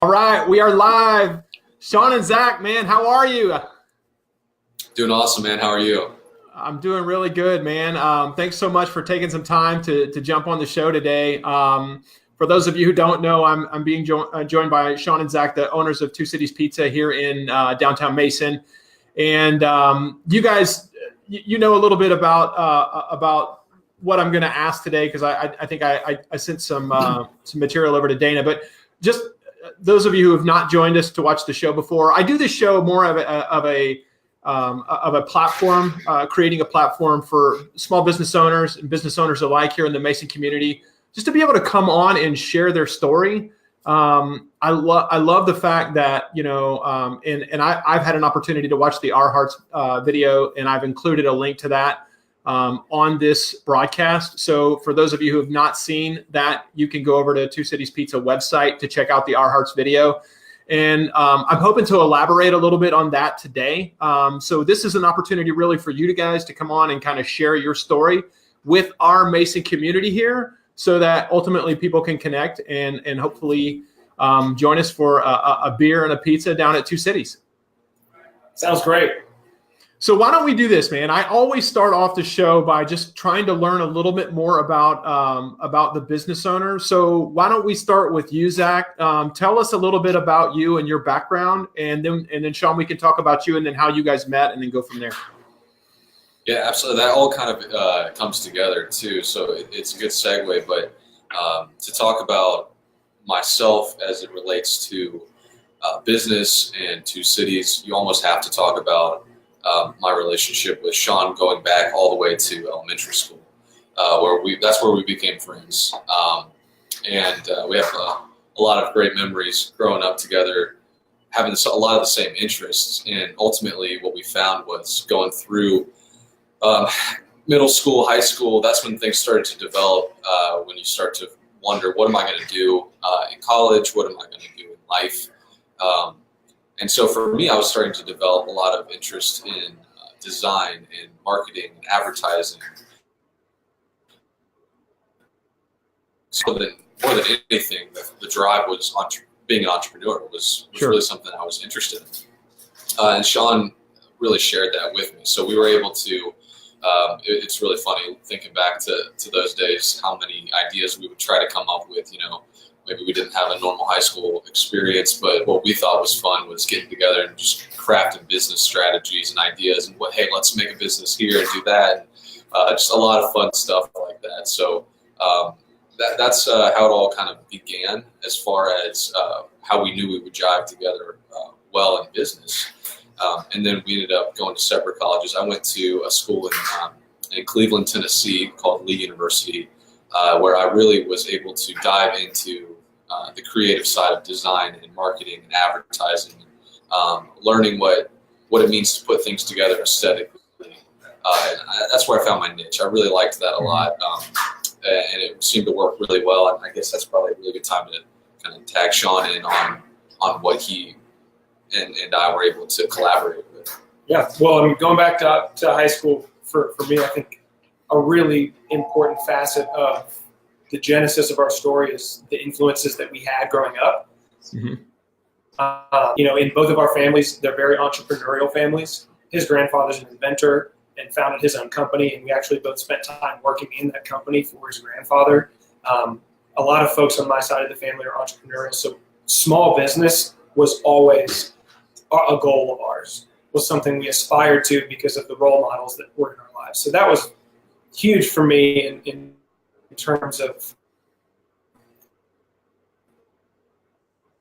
All right, we are live. Sean and Zach, man, how are you? Doing awesome, man. How are you? I'm doing really good, man. Thanks so much for taking some time to jump on the show today. For those of you who don't know, I'm being joined by Sean and Zach, the owners of Two Cities Pizza here in downtown Mason. And you guys, you know a little bit about what I'm going to ask today because I think I sent some material over to Dana, but just those of you who have not joined us to watch the show before, I do this show more of a platform, creating a platform for small business owners and business owners alike here in the Mason community, just to be able to come on and share their story. I love the fact that, I've had an opportunity to watch the Our Hearts video, and I've included a link to that on this broadcast. So for those of you who have not seen that, you can go over to Two Cities Pizza website to check out the Our Hearts video. And I'm hoping to elaborate a little bit on that today. So this is an opportunity really for you guys to come on and kind of share your story with our Mason community here so that ultimately people can connect and hopefully join us for a beer and a pizza down at Two Cities. Sounds great. So why don't we do this, man? I always start off the show by just trying to learn a little bit more about the business owner. So why don't we start with you, Zach? Tell us a little bit about you and your background, and then Sean, we can talk about you and then how you guys met, and then go from there. Yeah, absolutely. That all kind of comes together too. So it's a good segue. But to talk about myself as it relates to business and Two Cities, you almost have to talk about my relationship with Sean going back all the way to elementary school, that's where we became friends. And we have a lot of great memories growing up together, having a lot of the same interests. And ultimately what we found was going through middle school, high school, that's when things started to develop, when you start to wonder, what am I going to do in college? What am I going to do in life? And so for me, I was starting to develop a lot of interest in design and marketing and advertising. So that more than anything, the drive was being an entrepreneur was Sure. Really something I was interested in. And Sean really shared that with me. So we were able to, it's really funny thinking back to those days, how many ideas we would try to come up with, Maybe we didn't have a normal high school experience, but what we thought was fun was getting together and just crafting business strategies and ideas and hey, let's make a business here and do that. And, just a lot of fun stuff like that. So that's how it all kind of began as far as how we knew we would jive together well in business. And then we ended up going to separate colleges. I went to a school in Cleveland, Tennessee called Lee University, where I really was able to dive into the creative side of design and marketing and advertising, learning what it means to put things together aesthetically. That's where I found my niche. I really liked that a lot, and it seemed to work really well. And I guess that's probably a really good time to kind of tag Sean in on what he and I were able to collaborate with. Yeah, well, I mean, going back to high school, for me, I think a really important facet of the genesis of our story is the influences that we had growing up. Mm-hmm. In both of our families, they're very entrepreneurial families. His grandfather's an inventor and founded his own company, and we actually both spent time working in that company for his grandfather. A lot of folks on my side of the family are entrepreneurial, so small business was always a goal of ours, was something we aspired to because of the role models that were in our lives. So that was huge for me in terms of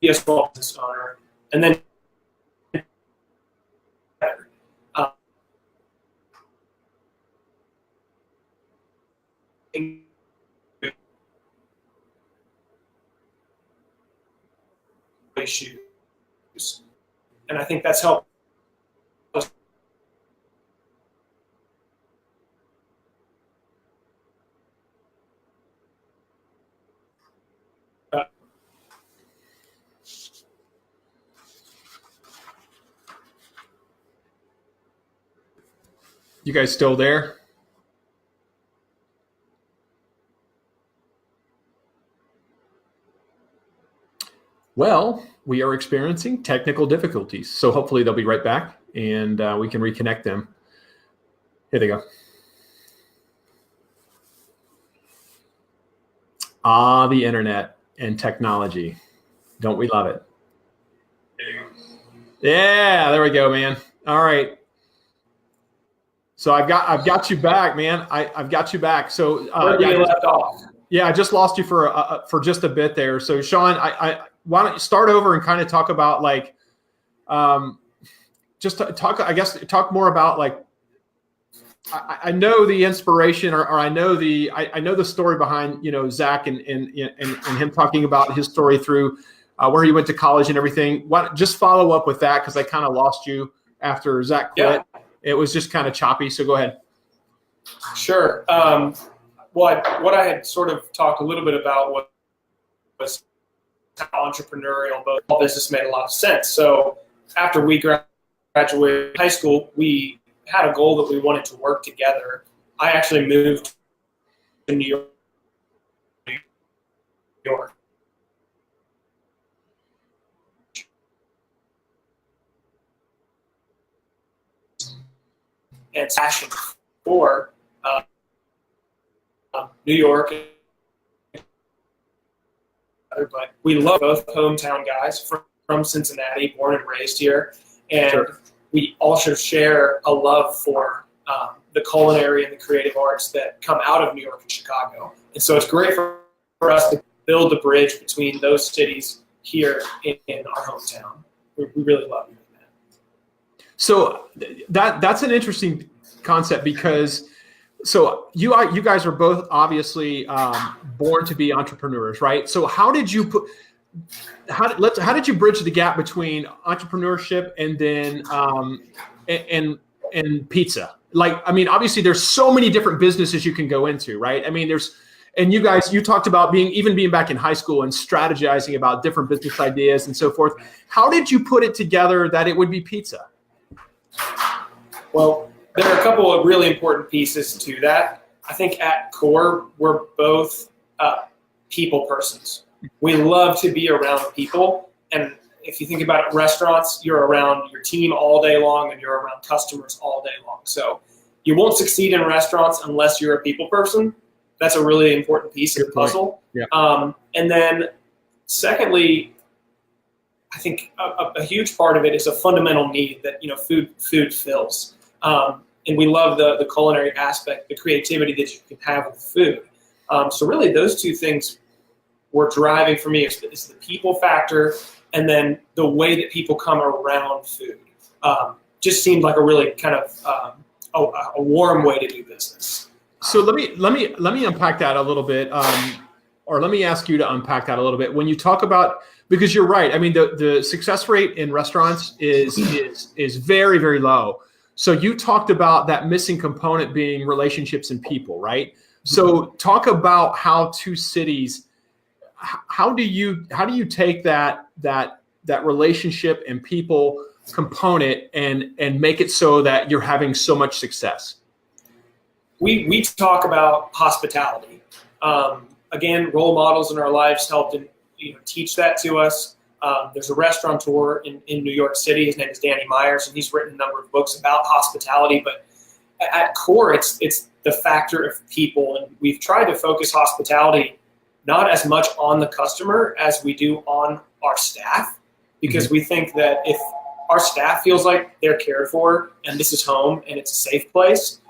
be a small business owner, and then issues, and I think that's helped us. You guys still there? Well, we are experiencing technical difficulties, so hopefully they'll be right back and we can reconnect them. Here they go. Ah, the internet and technology. Don't we love it? Yeah, there we go, man. All right. So I've got you back, man. I've got you back. So you left off. Yeah, I just lost you for just a bit there. So Sean, why don't you start over and kind of talk about like, talk more about like, I know the inspiration or I know the story behind, Zach and him talking about his story through where he went to college and everything. Just follow up with that, because I kind of lost you after Zach quit. Yeah. It was just kind of choppy. So go ahead. Sure. What I had sort of talked a little bit about was how entrepreneurial, but all business made a lot of sense. So after we graduated high school, we had a goal that we wanted to work together. I actually moved to New York. And passion for New York, but we love both hometown guys from Cincinnati, born and raised here, and sure. We also share a love for the culinary and the creative arts that come out of New York and Chicago. And so it's great for us to build the bridge between those cities here in our hometown. We really love doing that. So that's an interesting concept, because so you guys are both obviously born to be entrepreneurs, right? So how did you bridge the gap between entrepreneurship and then and pizza? Like, I mean, obviously there's so many different businesses you can go into, right? I mean, you talked about being back in high school and strategizing about different business ideas and so forth. How did you put it together that it would be pizza? Well, there are a couple of really important pieces to that. I think at core, we're both people persons. We love to be around people. And if you think about it, restaurants, you're around your team all day long and you're around customers all day long. So you won't succeed in restaurants unless you're a people person. That's a really important piece of the puzzle. Yeah. And then secondly, I think a huge part of it is a fundamental need that, food fills. And we love the culinary aspect, the creativity that you can have with food. So really those two things were driving for me is the people factor, and then the way that people come around food. Just seemed like a really kind of a warm way to do business. So let me unpack that a little bit, or let me ask you to unpack that a little bit. When you talk about, because you're right, I mean the success rate in restaurants is very, very low. So you talked about that missing component being relationships and people, right? So talk about how two cities. How do you take that relationship and people component and make it so that you're having so much success? We talk about hospitality. Again, role models in our lives helped teach that to us. There's a restaurateur in New York City. His name is Danny Myers, and he's written a number of books about hospitality. But at core, it's the factor of people, and we've tried to focus hospitality not as much on the customer as we do on our staff, because we think that if our staff feels like they're cared for and this is home and it's a safe place,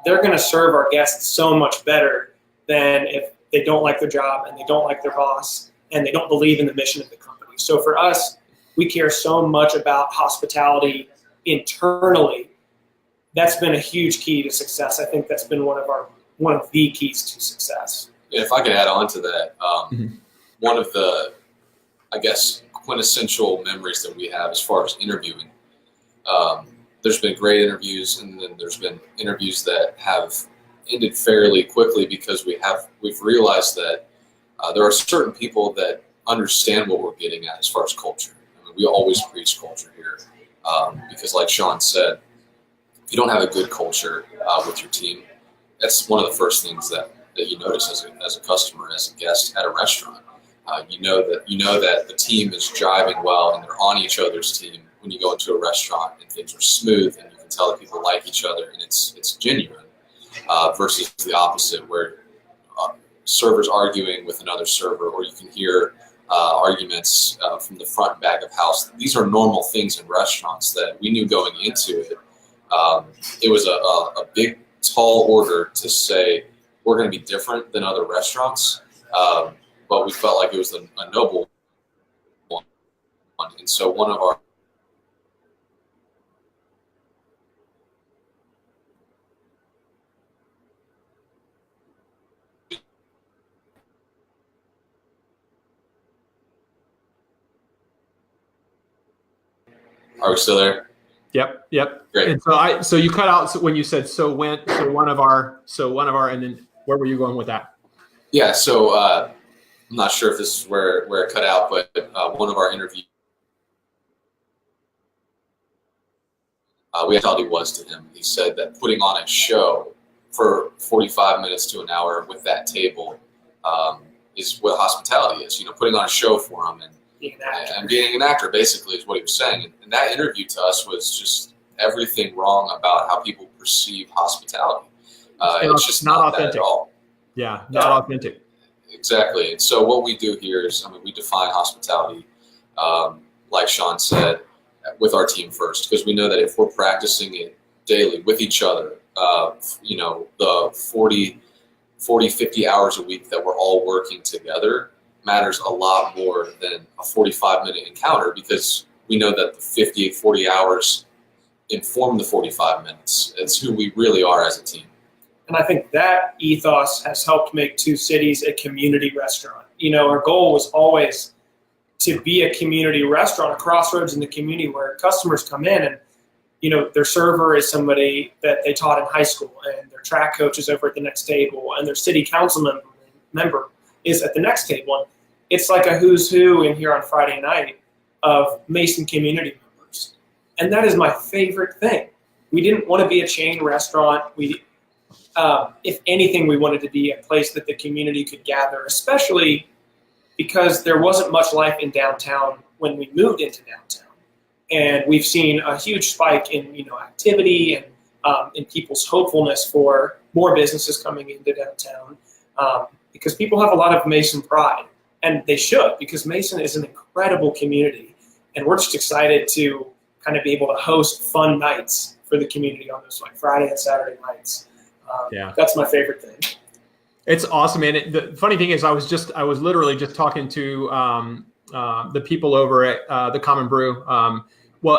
they're going to serve our guests so much better than if they don't like their job and they don't like their boss and they don't believe in the mission of the company. So for us, we care so much about hospitality internally. That's been a huge key to success. I think that's been one of the keys to success. If I could add on to that, one of the, I guess, quintessential memories that we have as far as interviewing, there's been great interviews, and then there's been interviews that have ended fairly quickly because we've realized that there are certain people that understand what we're getting at as far as culture. I mean, we always preach culture here because, like Sean said, if you don't have a good culture with your team, that's one of the first things that you notice as a customer, as a guest at a restaurant. You know that the team is jiving well and they're on each other's team when you go into a restaurant and things are smooth and you can tell that people like each other and it's genuine, versus the opposite where servers arguing with another server, or you can hear arguments from the front and back of house. These are normal things in restaurants that we knew going into it. It was a big, tall order to say we're going to be different than other restaurants, but we felt like it was a noble one. And so one of our Are we still there? Yep. Great. And so you cut out when you said one of our, and then where were you going with that? Yeah. So I'm not sure if this is where it cut out, but one of our interviews, we thought he was to him. He said that putting on a show for 45 minutes to an hour with that table is what hospitality is. Putting on a show for him and being an actor, basically, is what he was saying. And that interview to us was just everything wrong about how people perceive hospitality. It's just not authentic at all. Yeah, not authentic. Exactly. And so what we do here is, we define hospitality, like Sean said, with our team first, because we know that if we're practicing it daily with each other, the 40, 50 hours a week that we're all working together matters a lot more than a 45-minute encounter, because we know that the 40 hours inform the 45 minutes. It's who we really are as a team. And I think that ethos has helped make Two Cities a community restaurant. Our goal was always to be a community restaurant, a crossroads in the community where customers come in and, their server is somebody that they taught in high school, and their track coach is over at the next table, and their city council member is at the next table. And it's like a who's who in here on Friday night of Mason community members. And that is my favorite thing. We didn't want to be a chain restaurant. If anything, we wanted to be a place that the community could gather, especially because there wasn't much life in downtown when we moved into downtown. And we've seen a huge spike in activity and in people's hopefulness for more businesses coming into downtown, because people have a lot of Mason pride, and they should, because Mason is an incredible community, and we're just excited to kind of be able to host fun nights for the community on those Friday and Saturday nights. That's my favorite thing. It's awesome, man. The funny thing is, I was literally just talking to the people over at the Common Brew.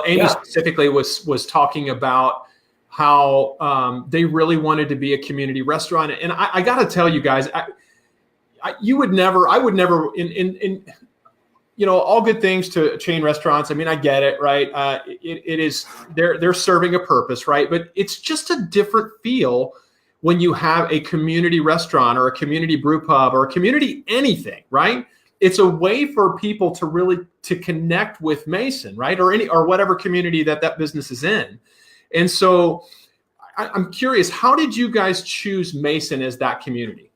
Amy specifically was talking about how they really wanted to be a community restaurant, and I got to tell you guys, I would never, in all good things to chain restaurants. I get it, right? It is they're serving a purpose, right? But it's just a different feel when you have a community restaurant or a community brew pub or a community anything, right? It's a way for people to really to connect with Mason, right? Or whatever community that business is in. And so I'm curious, how did you guys choose Mason as that community?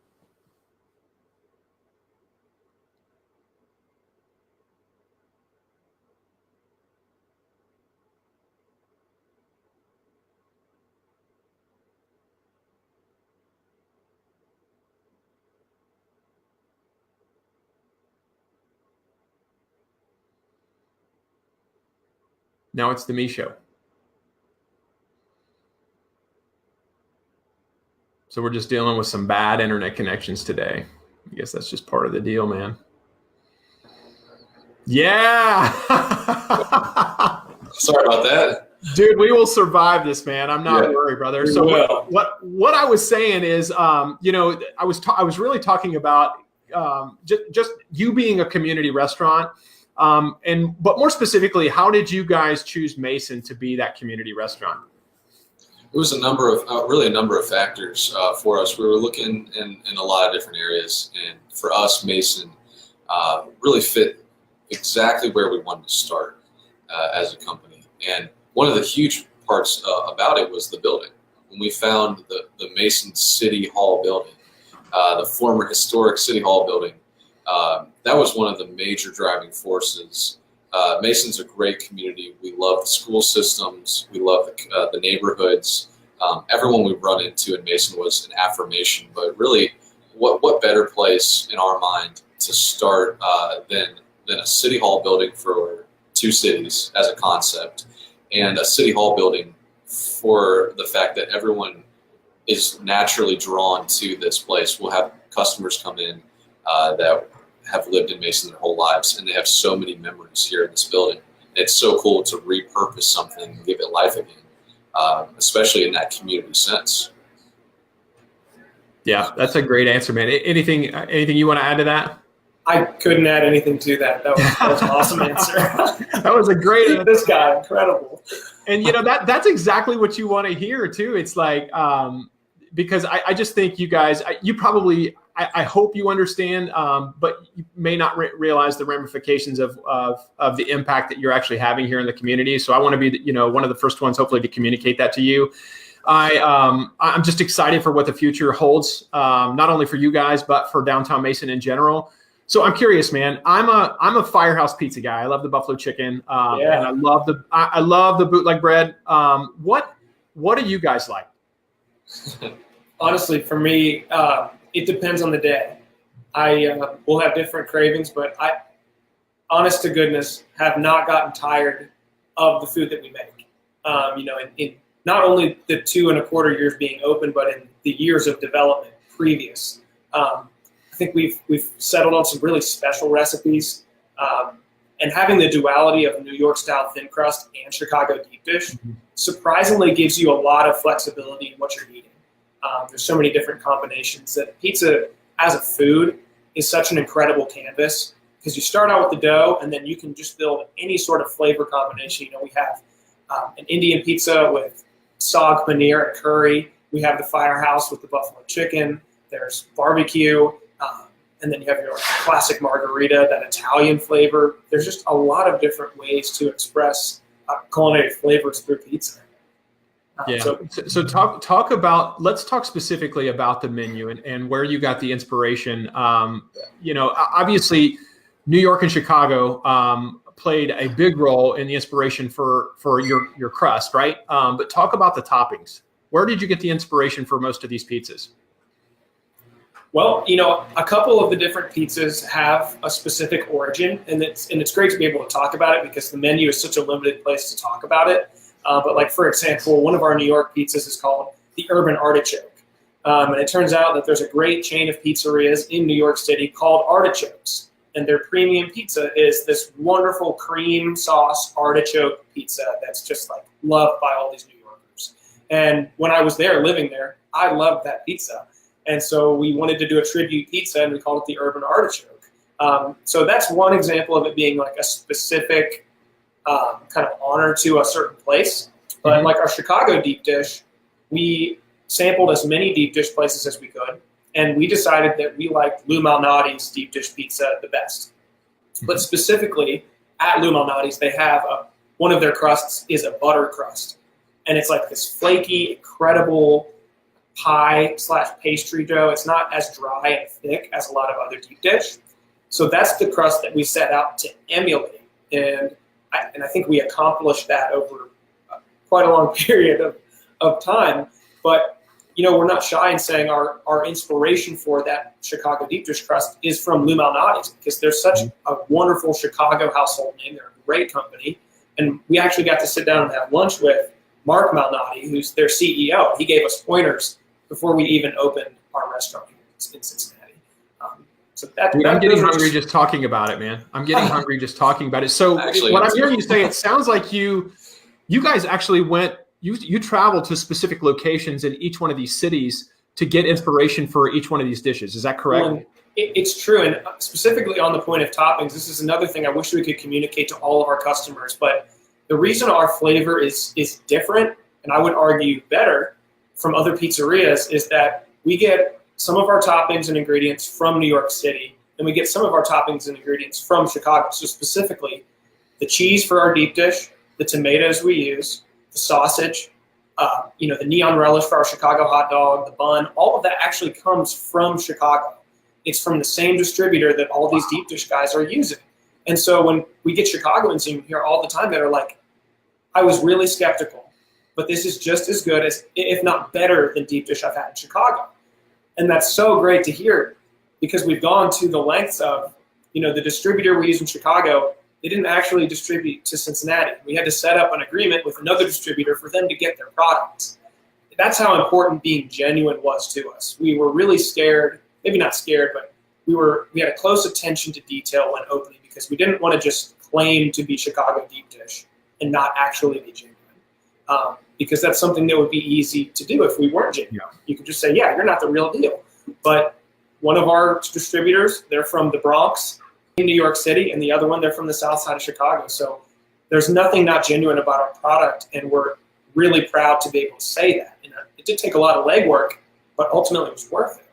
Now it's the me show. So we're just dealing with some bad internet connections today. I guess that's just part of the deal, man. Yeah. Sorry about that. Dude, we will survive this, man. I'm not worried, brother. So what I was saying is, I was really talking about just you being a community restaurant. But more specifically, how did you guys choose Mason to be that community restaurant? It was a number of factors for us. We were looking in a lot of different areas, and for us, Mason really fit exactly where we wanted to start as a company. And one of the huge parts about it was the building. When we found the Mason City Hall building, the former historic City Hall building, that was one of the major driving forces. Mason's a great community. We love the school systems. We love the neighborhoods. Everyone we run into in Mason was an affirmation, but really what better place in our mind to start than a city hall building for two cities as a concept, and a city hall building for the fact that everyone is naturally drawn to this place. We'll have customers come in that have lived in Mason their whole lives, and they have so many memories here in this building. It's so cool to repurpose something and give it life again, especially in that community sense. Yeah, that's a great answer, man. Anything you want to add to that? I couldn't add anything to that. That was an awesome answer. That was a great answer. This guy, incredible. And that's exactly what you want to hear too. It's like, because I just think you guys, you probably, I hope you understand, but you may not realize the ramifications of the impact that you're actually having here in the community. So I want to be, one of the first ones, hopefully, to communicate that to you. I'm just excited for what the future holds, not only for you guys, but for downtown Mason in general. So I'm curious, man. I'm a Firehouse Pizza guy. I love the buffalo chicken, and I love the bootleg bread. What do you guys like? Honestly, for me, it depends on the day. I will have different cravings, but I, honest to goodness, have not gotten tired of the food that we make. In not only the 2.25 years being open, but in the years of development previous. I think we've settled on some really special recipes, and having the duality of New York style thin crust and Chicago deep dish surprisingly gives you a lot of flexibility in what you're eating. There's so many different combinations that pizza as a food is such an incredible canvas, because you start out with the dough and then you can just build any sort of flavor combination. We have an Indian pizza with saag paneer and curry. We have the Firehouse with the buffalo chicken. There's barbecue. And then you have your classic margarita, that Italian flavor. There's just a lot of different ways to express culinary flavors through pizza. So talk about, let's talk specifically about the menu and where you got the inspiration. Obviously New York and Chicago played a big role in the inspiration for your crust, right? But talk about the toppings. Where did you get the inspiration for most of these pizzas? Well, a couple of the different pizzas have a specific origin, and it's great to be able to talk about it because the menu is such a limited place to talk about it. But like, for example, one of our New York pizzas is called the Urban Artichoke. And it turns out that there's a great chain of pizzerias in New York City called Artichokes. And their premium pizza is this wonderful cream sauce artichoke pizza that's just like loved by all these New Yorkers. And when I was there, living there, I loved that pizza. And so we wanted to do a tribute pizza, and we called it the Urban Artichoke. So that's one example of it being like a specific kind of honor to a certain place. But like our Chicago deep dish, we sampled as many deep dish places as we could, and we decided that we liked Lou Malnati's deep dish pizza the best. But specifically at Lou Malnati's, they have one of their crusts is a butter crust, and it's like this flaky, incredible pie/pastry dough. It's not as dry and thick as a lot of other deep dish. So that's the crust that we set out to emulate. And I think we accomplished that over quite a long period of time. But, we're not shy in saying our inspiration for that Chicago deep dish crust is from Lou Malnati's, because they're such a wonderful Chicago household name. They're a great company. And we actually got to sit down and have lunch with Mark Malnati, who's their CEO. He gave us pointers before we even opened our restaurant here in Cincinnati. I'm getting hungry just talking about it, man. I'm getting hungry just talking about it. So what I'm hearing you say, it sounds like you guys actually you traveled to specific locations in each one of these cities to get inspiration for each one of these dishes. Is that correct? Well, it's true. And specifically on the point of toppings, this is another thing I wish we could communicate to all of our customers. But the reason our flavor is different, and I would argue better, from other pizzerias, is that we get some of our toppings and ingredients from New York City, and we get some of our toppings and ingredients from Chicago. So specifically, the cheese for our deep dish, the tomatoes we use, the sausage, the neon relish for our Chicago hot dog, the bun, all of that actually comes from Chicago. it's from the same distributor that all these deep dish guys are using. And so when we get Chicagoans in here all the time that are like, I was really skeptical, but this is just as good as, if not better than deep dish I've had in Chicago. And that's so great to hear, because we've gone to the lengths of, the distributor we use in Chicago, they didn't actually distribute to Cincinnati. We had to set up an agreement with another distributor for them to get their products. That's how important being genuine was to us. We were really scared, maybe not scared, but we had a close attention to detail when opening, because we didn't want to just claim to be Chicago deep dish and not actually be genuine. Because that's something that would be easy to do if we weren't genuine. Yeah. You could just say, yeah, you're not the real deal. But one of our distributors, they're from the Bronx in New York City, and the other one, they're from the south side of Chicago. So there's nothing not genuine about our product, and we're really proud to be able to say that. It did take a lot of legwork, but ultimately it was worth it.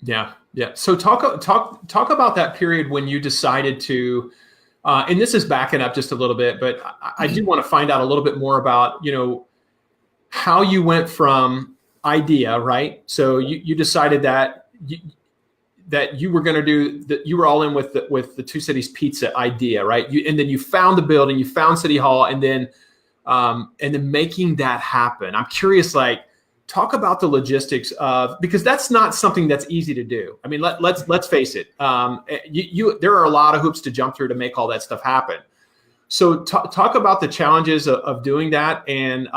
Yeah. So talk about that period when you decided to, and this is backing up just a little bit, but I do want to find out a little bit more about, how you went from idea, right? So you decided that you were going to do that. You were all in with the Two Cities Pizza idea, right? And then you found the building, you found City Hall, and then making that happen. I'm curious, talk about the logistics of, because that's not something that's easy to do. I mean, let's face it. There are a lot of hoops to jump through to make all that stuff happen. So talk about the challenges of doing that, and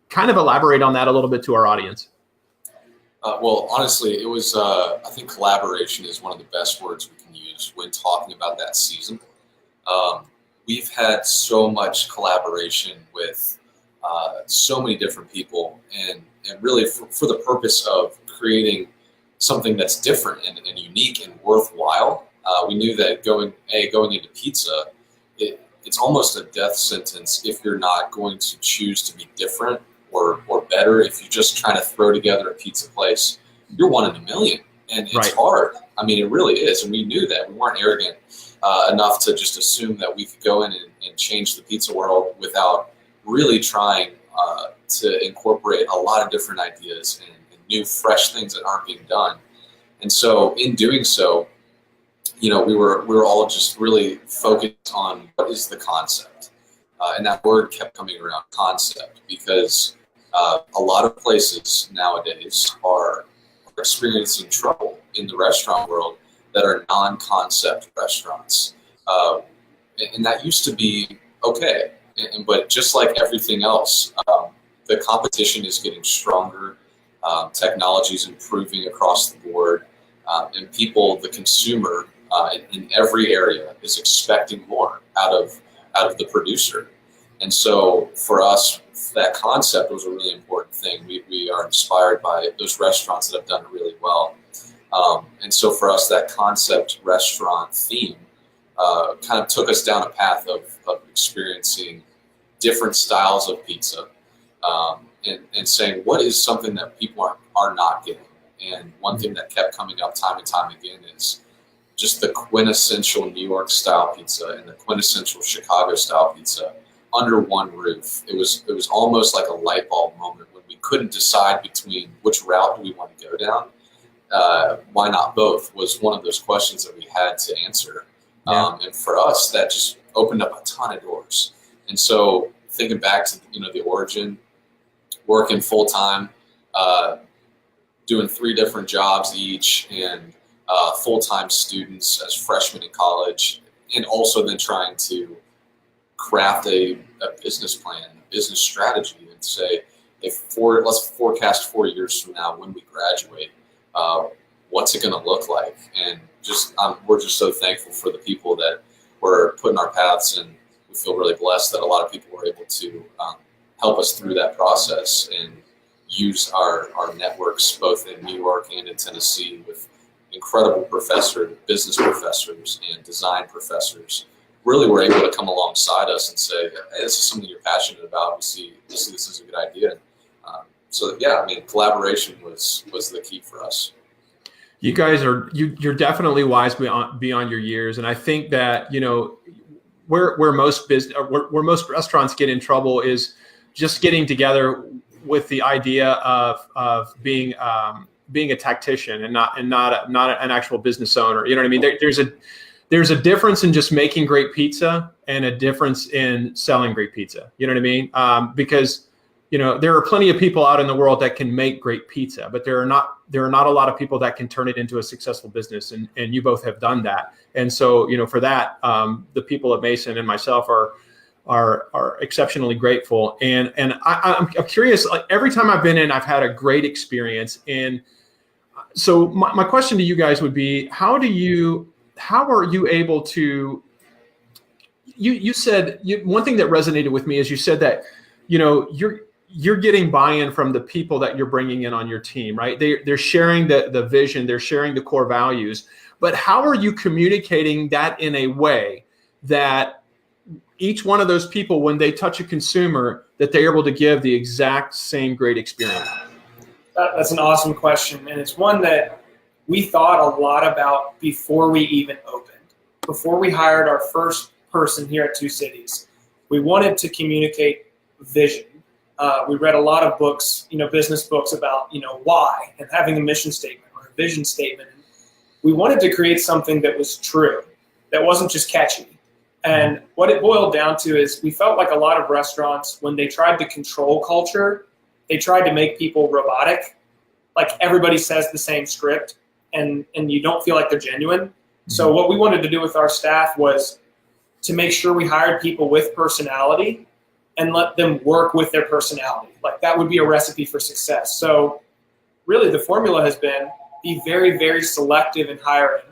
kind of elaborate on that a little bit to our audience. Well, honestly, it was, I think collaboration is one of the best words we can use when talking about that season. We've had so much collaboration with so many different people, and really for the purpose of creating something that's different and unique and worthwhile. We knew that going into pizza, it's almost a death sentence if you're not going to choose to be different or better. If you're just trying to throw together a pizza place, you're one in a million, and it's right. hard. I mean, it really is, and we knew that. We weren't arrogant enough to just assume that we could go in and change the pizza world without really trying to incorporate a lot of different ideas and new, fresh things that aren't being done. And so, in doing so, we were all just really focused on what is the concept, and that word kept coming around, concept, because a lot of places nowadays are experiencing trouble in the restaurant world that are non-concept restaurants, and that used to be okay. But just like everything else, the competition is getting stronger. Technology is improving across the board, and people, the consumer, in every area is expecting more out of the producer. And so for us, that concept was a really important thing. We are inspired by those restaurants that have done it really well. And so for us, that concept restaurant theme kind of took us down a path of experiencing different styles of pizza, and saying, what is something that people are not getting? And one thing that kept coming up time and time again is just the quintessential New York style pizza and the quintessential Chicago style pizza under one roof. It was almost like a light bulb moment when we couldn't decide between which route do we want to go down. Why not both was one of those questions that we had to answer. Yeah. And for us, that just opened up a ton of doors. And so thinking back to, the origin, working full time, doing 3 different jobs each, and full-time students as freshmen in college, and also then trying to craft a business plan, a business strategy, and say, let's forecast 4 years from now when we graduate, what's it going to look like? And we're just so thankful for the people that were put in our paths, and we feel really blessed that a lot of people were able to help us through that process and use our networks both in New York and in Tennessee with incredible business professors and design professors. Really were able to come alongside us and say, hey, this is something you're passionate about. We see this is a good idea. Collaboration was the key for us. You guys you're definitely wise beyond your years, and I think that where most restaurants get in trouble is just getting together with the idea of being being a tactician and not an actual business owner. You know what I mean? There's a difference in just making great pizza and a difference in selling great pizza. You know what I mean? Because there are plenty of people out in the world that can make great pizza, but there are not a lot of people that can turn it into a successful business. And you both have done that. And so, for that, the people at Mason and myself are exceptionally grateful. And I'm curious, like every time I've been in, I've had a great experience. And so my question to you guys would be, how are you able to, you said, one thing that resonated with me is you said that, you're getting buy-in from the people that you're bringing in on your team, right? They're sharing the vision, they're sharing the core values, but how are you communicating that in a way that each one of those people, when they touch a consumer, that they're able to give the exact same great experience? That's an awesome question. And it's one that we thought a lot about before we even opened. Before we hired our first person here at Two Cities, we wanted to communicate vision. We read a lot of books, business books about, why and having a mission statement or a vision statement. We wanted to create something that was true, that wasn't just catchy. And what it boiled down to is we felt like a lot of restaurants, when they tried to control culture, they tried to make people robotic. Like everybody says the same script and you don't feel like they're genuine. So what we wanted to do with our staff was to make sure we hired people with personality and let them work with their personality. Like that would be a recipe for success. So really the formula has been be very, very selective in hiring.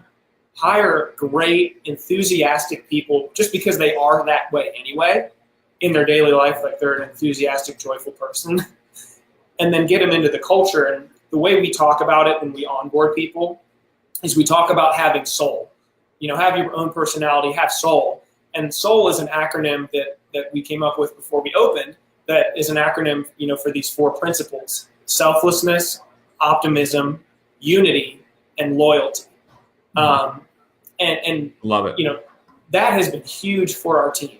Hire great, enthusiastic people just because they are that way anyway in their daily life, like they're an enthusiastic, joyful person, and then get them into the culture. And the way we talk about it when we onboard people is we talk about having soul. Have your own personality, have soul. And soul is an acronym that we came up with before we opened that is an acronym, for these 4 principles: selflessness, optimism, unity, and loyalty. And love it. That has been huge for our team.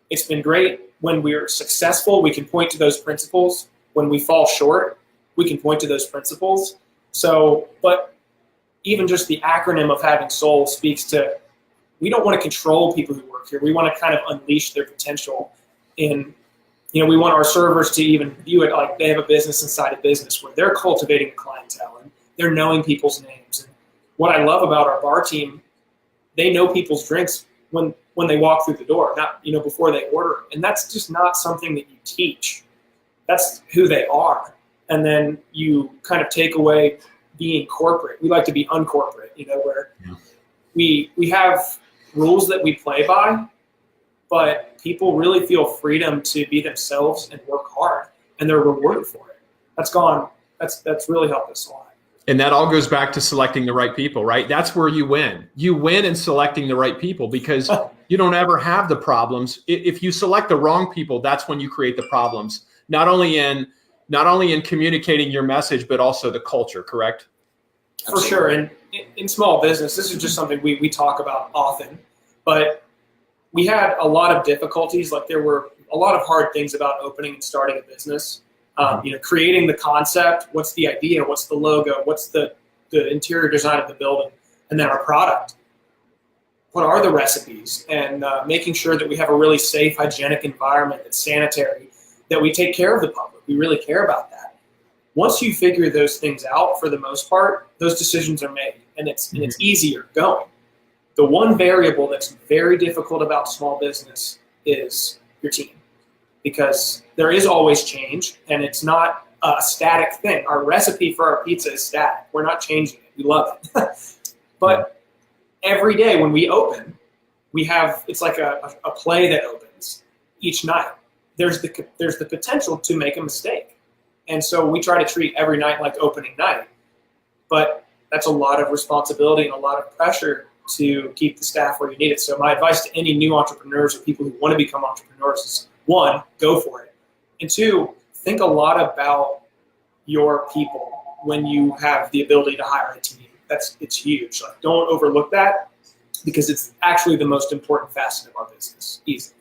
It's been great when we're successful. We can point to those principles. When we fall short, we can point to those principles. So, but even just the acronym of having soul speaks to, we don't want to control people who work here. We want to kind of unleash their potential in, we want our servers to even view it like they have a business inside a business where they're cultivating a clientele and they're knowing people's names. And what I love about our bar team, they know people's drinks when they walk through the door, not, before they order them. And that's just not something that you teach. That's who they are. And then you kind of take away being corporate. We like to be uncorporate, where we have rules that we play by, but people really feel freedom to be themselves and work hard, and they're rewarded for it. That's really helped us a lot. And that all goes back to selecting the right people, right? That's where you win. You win in selecting the right people because you don't ever have the problems. If you select the wrong people, that's when you create the problems. Not only in communicating your message, but also the culture, correct? For sure. And in small business, this is just something we talk about often, but we had a lot of difficulties. Like there were a lot of hard things about opening and starting a business. Creating the concept, what's the idea, what's the logo, what's the interior design of the building, and then our product. What are the recipes? And making sure that we have a really safe, hygienic environment that's sanitary, that we take care of the public. We really care about that. Once you figure those things out, for the most part, those decisions are made, and it's easier going. The one variable that's very difficult about small business is your team, because there is always change, and it's not a static thing. Our recipe for our pizza is static. We're not changing it. We love it. But every day when we open, it's like a play that opens each night. There's the potential to make a mistake. And so we try to treat every night like opening night. But that's a lot of responsibility and a lot of pressure to keep the staff where you need it. So my advice to any new entrepreneurs or people who want to become entrepreneurs is, 1, go for it. And 2, think a lot about your people when you have the ability to hire a team. It's huge. Like, don't overlook that, because it's actually the most important facet of our business. Easily.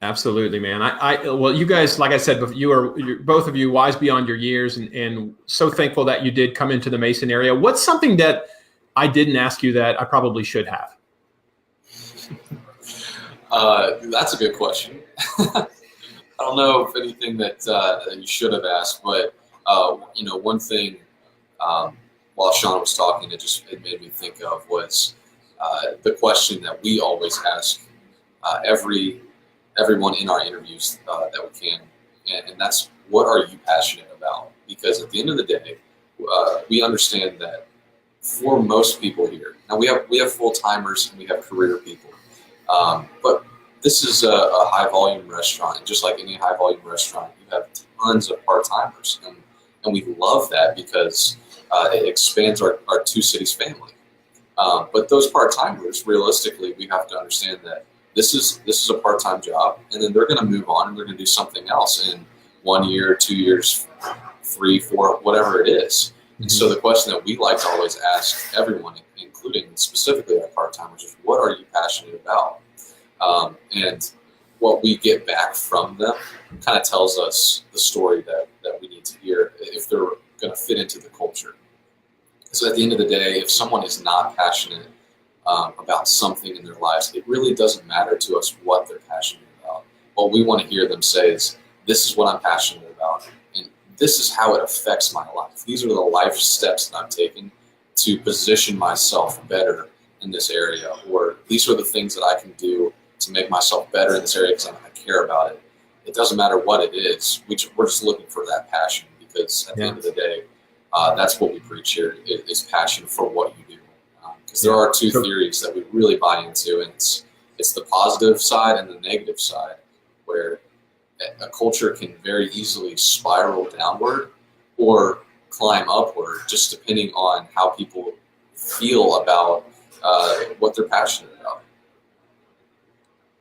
Absolutely, man. Well, you guys, like I said, you're both of you wise beyond your years, and so thankful that you did come into the Mason area. What's something that I didn't ask you that I probably should have? That's a good question. I don't know if anything that you should have asked, but one thing while Sean was talking, it made me think of was the question that we always ask everyone in our interviews that we can, and that's, what are you passionate about? Because at the end of the day, we understand that for most people here, now we have full timers and we have career people, but this is a high volume restaurant, and just like any high volume restaurant, you have tons of part timers, and we love that because it expands our Two Cities family. But those part timers, realistically, we have to understand that this is a part-time job, and then they're going to move on and they're going to do something else in 1 year, 2 years, 3, 4, whatever it is. And so the question that we like to always ask everyone, including specifically our part-timers, is, what are you passionate about? And what we get back from them kind of tells us the story that we need to hear if they're going to fit into the culture. So at the end of the day, if someone is not passionate about something in their lives, it really doesn't matter to us what they're passionate about. What we want to hear them say is, this is what I'm passionate about, and this is how it affects my life. These are the life steps that I'm taking to position myself better in this area, or these are the things that I can do to make myself better in this area because I care about it. It doesn't matter what it is. We're just looking for that passion, because at the end of the day, that's what we preach here, is passion for what you do. Because there are two theories that we really buy into, and it's the positive side and the negative side, where a culture can very easily spiral downward or climb upward, just depending on how people feel about what they're passionate about.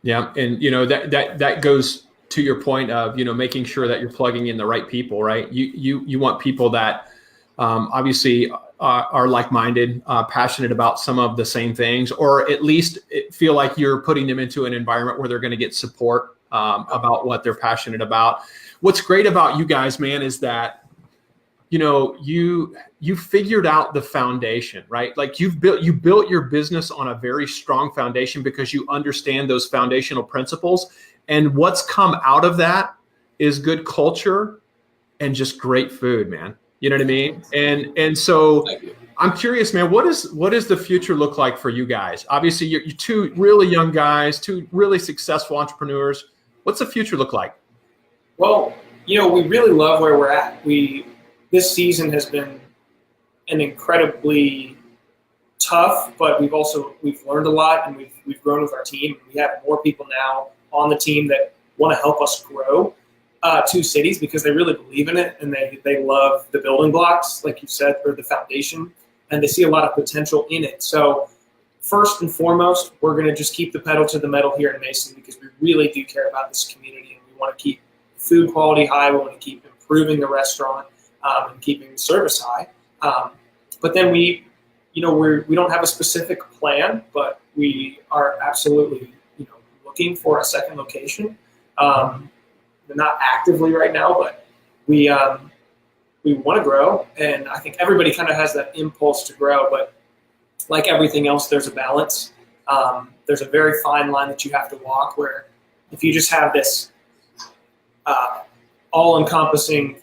Yeah, and that goes to your point of making sure that you're plugging in the right people, right? You want people that obviously are like-minded, passionate about some of the same things, or at least feel like you're putting them into an environment where they're going to get support about what they're passionate about. What's great about you guys, man, is that you figured out the foundation, right? Like you built your business on a very strong foundation because you understand those foundational principles, and what's come out of that is good culture and just great food, man. You know what I mean? And so I'm curious, man, what does the future look like for you guys? Obviously, you're two really young guys, two really successful entrepreneurs. What's the future look like? Well, we really love where we're at. This season has been an incredibly tough, but we've learned a lot, and we've grown with our team. We have more people now on the team that want to help us grow Two Cities, because they really believe in it, and they love the building blocks, like you said, or the foundation, and they see a lot of potential in it. So first and foremost, we're going to just keep the pedal to the metal here in Mason, because we really do care about this community, and we want to keep food quality high. We want to keep improving the restaurant and keeping the service high. But then we don't have a specific plan, but we are absolutely looking for a second location. We're not actively right now, but we want to grow, and I think everybody kind of has that impulse to grow. But like everything else, there's a balance. There's a very fine line that you have to walk, where if you just have this all-encompassing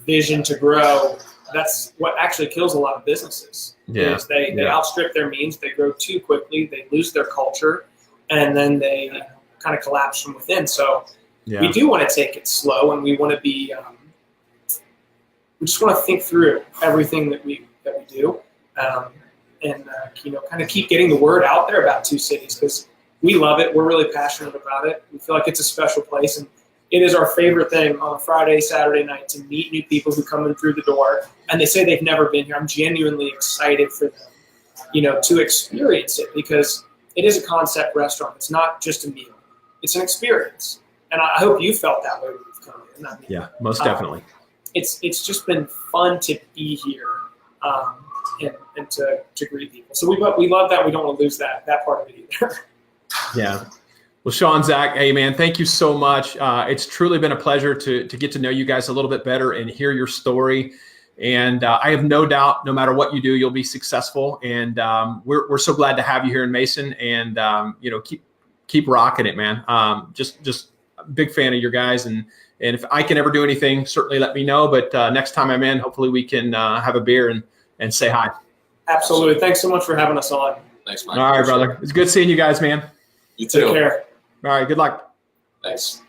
vision to grow, that's what actually kills a lot of businesses. Yeah. They outstrip their means, they grow too quickly, they lose their culture, and then they kind of collapse from within. So we do want to take it slow, and we want to be we just want to think through everything that we do, and kind of keep getting the word out there about Two Cities, because we love it. We're really passionate about it. We feel like it's a special place, and it is our favorite thing on a Friday, Saturday night to meet new people who come in through the door, and they say they've never been here. I'm genuinely excited for them, to experience it, because it is a concept restaurant. It's not just a meal. It's an experience. And I hope you felt that way when you've come in. Yeah, most definitely. It's just been fun to be here and to greet people. So we love that. We don't want to lose that part of it either. Yeah. Well, Sean, Zach, hey man, thank you so much. It's truly been a pleasure to get to know you guys a little bit better and hear your story. And I have no doubt, no matter what you do, you'll be successful. And we're so glad to have you here in Mason. And keep rocking it, man. Just a big fan of your guys. And if I can ever do anything, certainly let me know. But next time I'm in, hopefully we can have a beer and say hi. Absolutely. Thanks so much for having us on. Thanks, Mike. All right, brother. It's good seeing you guys, man. You too. Take care. All right. Good luck. Thanks.